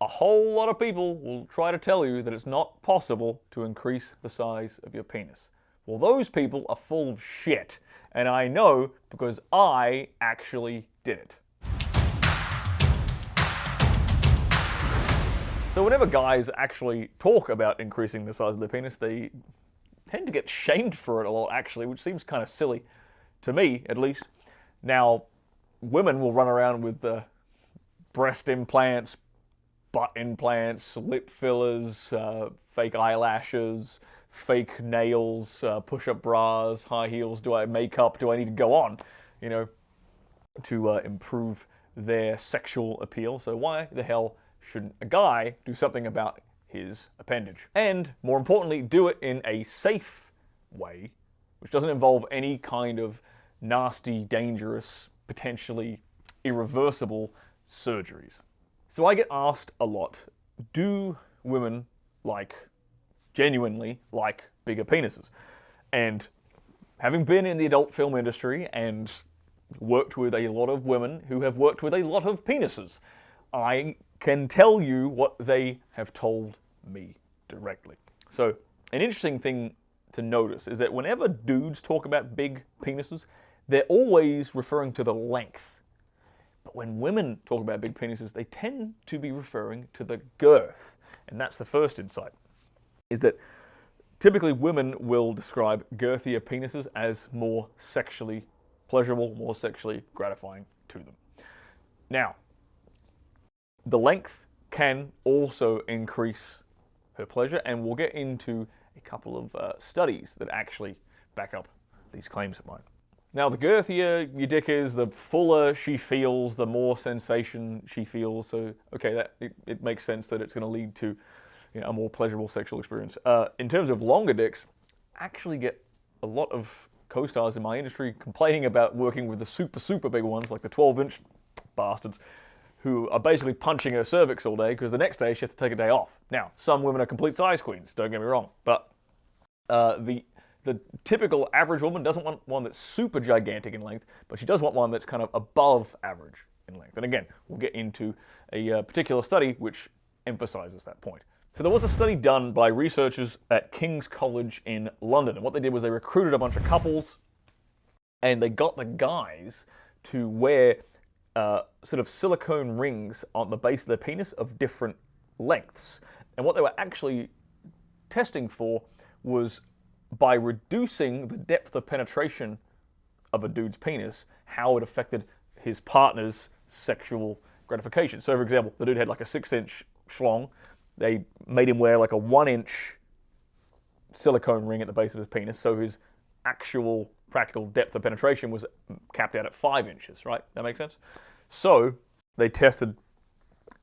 a whole lot of people will try to tell you that it's not possible to increase the size of your penis. Well, those people are full of shit, and I know because I actually did it. So whenever guys actually talk about increasing the size of their penis, they tend to get shamed for it a lot, actually, which seems kind of silly, to me at least. Now, women will run around with breast implants, butt implants, lip fillers, fake eyelashes, fake nails, push-up bras, high heels, makeup, do I need to go on, you know, to improve their sexual appeal. So why the hell shouldn't a guy do something about his appendage? And more importantly, do it in a safe way, which doesn't involve any kind of nasty, dangerous, potentially irreversible surgeries. So I get asked a lot, do women genuinely like bigger penises? And having been in the adult film industry and worked with a lot of women who have worked with a lot of penises, I can tell you what they have told me directly. So an interesting thing to notice is that whenever dudes talk about big penises, they're always referring to the length. But when women talk about big penises, they tend to be referring to the girth. And that's the first insight, is that typically women will describe girthier penises as more sexually pleasurable, more sexually gratifying to them. Now, the length can also increase her pleasure, and we'll get into a couple of studies that actually back up these claims of mine. Now, the girthier your dick is, the fuller she feels, the more sensation she feels. So, okay, it makes sense that it's going to lead to, you know, a more pleasurable sexual experience. In terms of longer dicks, I actually get a lot of co-stars in my industry complaining about working with the super big ones, like the 12-inch bastards, who are basically punching her cervix all day because the next day she has to take a day off. Now, some women are complete size queens, don't get me wrong, but the typical average woman doesn't want one that's super gigantic in length, but she does want one that's kind of above average in length. And again, we'll get into a particular study which emphasizes that point. So there was a study done by researchers at King's College in London, and what they did was they recruited a bunch of couples, and they got the guys to wear sort of silicone rings on the base of their penis of different lengths. And what they were actually testing for was, by reducing the depth of penetration of a dude's penis, how it affected his partner's sexual gratification. So for example, the dude had like a 6-inch schlong. They made him wear like a 1-inch silicone ring at the base of his penis, so his actual practical depth of penetration was capped out at 5 inches, right? That makes sense? So they tested,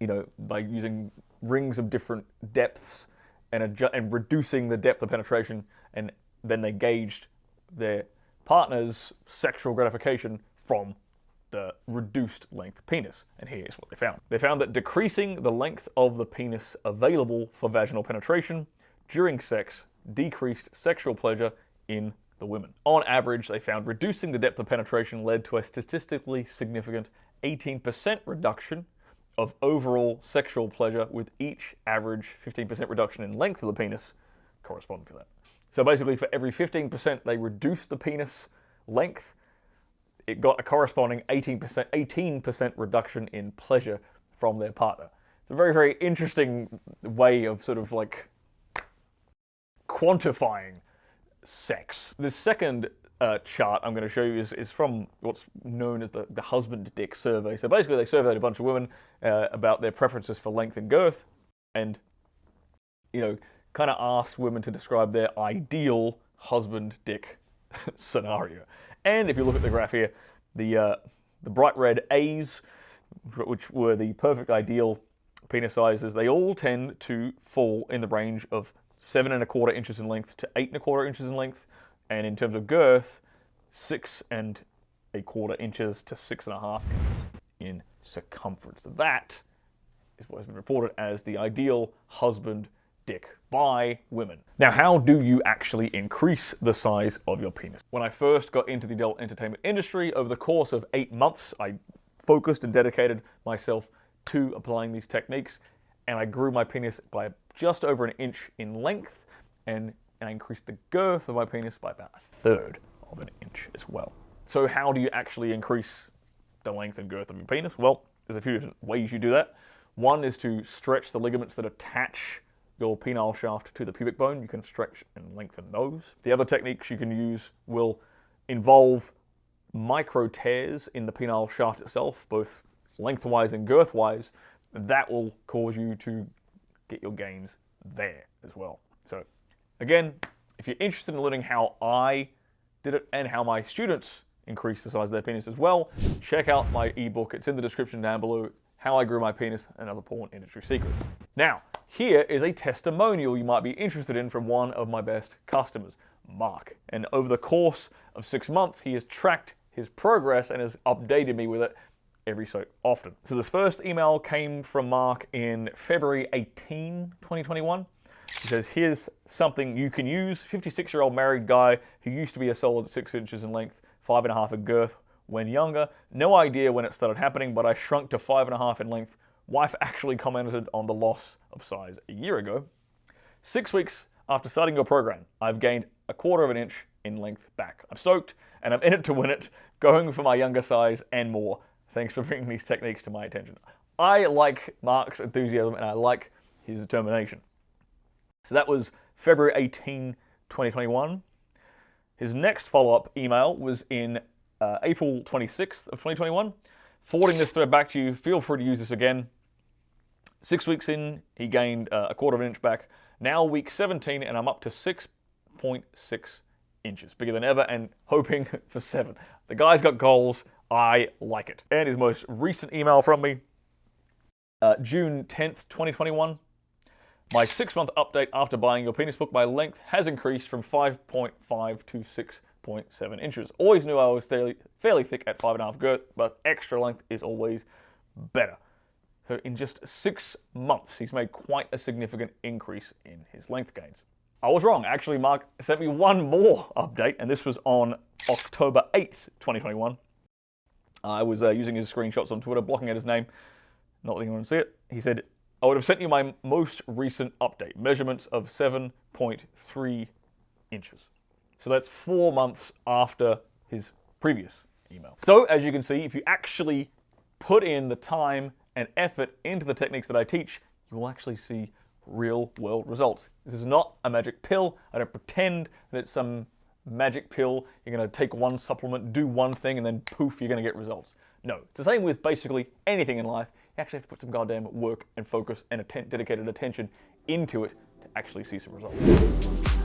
you know, by using rings of different depths and reducing the depth of penetration, and then they gauged their partner's sexual gratification from the reduced length penis. And here's what they found. They found that decreasing the length of the penis available for vaginal penetration during sex decreased sexual pleasure in the women. On average, they found reducing the depth of penetration led to a statistically significant 18% reduction of overall sexual pleasure, with each average 15% reduction in length of the penis corresponding to that. So basically, for every 15% they reduced the penis length, it got a corresponding 18% reduction in pleasure from their partner. It's a very, very interesting way of sort of like quantifying sex. The second chart I'm going to show you is from what's known as the husband dick survey. So basically they surveyed a bunch of women about their preferences for length and girth, and, you know, kind of asked women to describe their ideal husband dick scenario. And if you look at the graph here, the bright red A's, which were the perfect ideal penis sizes, they all tend to fall in the range of 7¼ inches in length to 8¼ inches in length, and in terms of girth, 6¼ inches to 6½ inches in circumference. That is what has been reported as the ideal husband dick by women. Now, how do you actually increase the size of your penis? When I first got into the adult entertainment industry, over the course of 8 months, I focused and dedicated myself to applying these techniques, and I grew my penis by just over an inch in length, and I increased the girth of my penis by about 1/3 of an inch as well. So how do you actually increase the length and girth of your penis? Well, there's a few different ways you do that. One is to stretch the ligaments that attach your penile shaft to the pubic bone. You can stretch and lengthen those. The other techniques you can use will involve micro tears in the penile shaft itself, both lengthwise and girthwise. That will cause you to get your gains there as well. So again, if you're interested in learning how I did it and how my students increase the size of their penis as well, check out my ebook. It's in the description down below, How I Grew My Penis and Other Porn Industry Secrets. Now, here is a testimonial you might be interested in from one of my best customers, Mark. And over the course of 6 months, he has tracked his progress and has updated me with it every so often. So this first email came from Mark in February 18, 2021. He says, here's something you can use. 56-year-old married guy who used to be a solid 6 inches in length, 5.5 in girth when younger. No idea when it started happening, but I shrunk to 5.5 in length. Wife actually commented on the loss of size a year ago. 6 weeks after starting your program, I've gained 1/4 of an inch in length back. I'm stoked, and I'm in it to win it, going for my younger size and more. Thanks for bringing these techniques to my attention. I like Mark's enthusiasm, and I like his determination. So that was February 18, 2021. His next follow-up email was in April 26th of 2021. Forwarding this thread back to you, feel free to use this again. 6 weeks in, he gained 1/4 of an inch back. Now week 17, and I'm up to 6.6 inches. Bigger than ever, and hoping for 7. The guy's got goals. I like it. And his most recent email from me, June 10th, 2021. My 6-month update after buying your penis book, my length has increased from 5.5 to 6.7 inches. Always knew I was fairly thick at 5.5 girth, but extra length is always better. So in just 6 months, he's made quite a significant increase in his length gains. I was wrong. Actually, Mark sent me one more update, and this was on October 8th, 2021. I was using his screenshots on Twitter, blocking out his name, not letting anyone see it. He said, I would have sent you my most recent update, measurements of 7.3 inches. So that's 4 months after his previous email. So as you can see, if you actually put in the time and effort into the techniques that I teach, you will actually see real world results. This is not a magic pill. I don't pretend that it's some magic pill. You're going to take one supplement, do one thing, and then poof, you're going to get results. No, it's the same with basically anything in life. You actually have to put some goddamn work and focus and dedicated attention into it to actually see some results.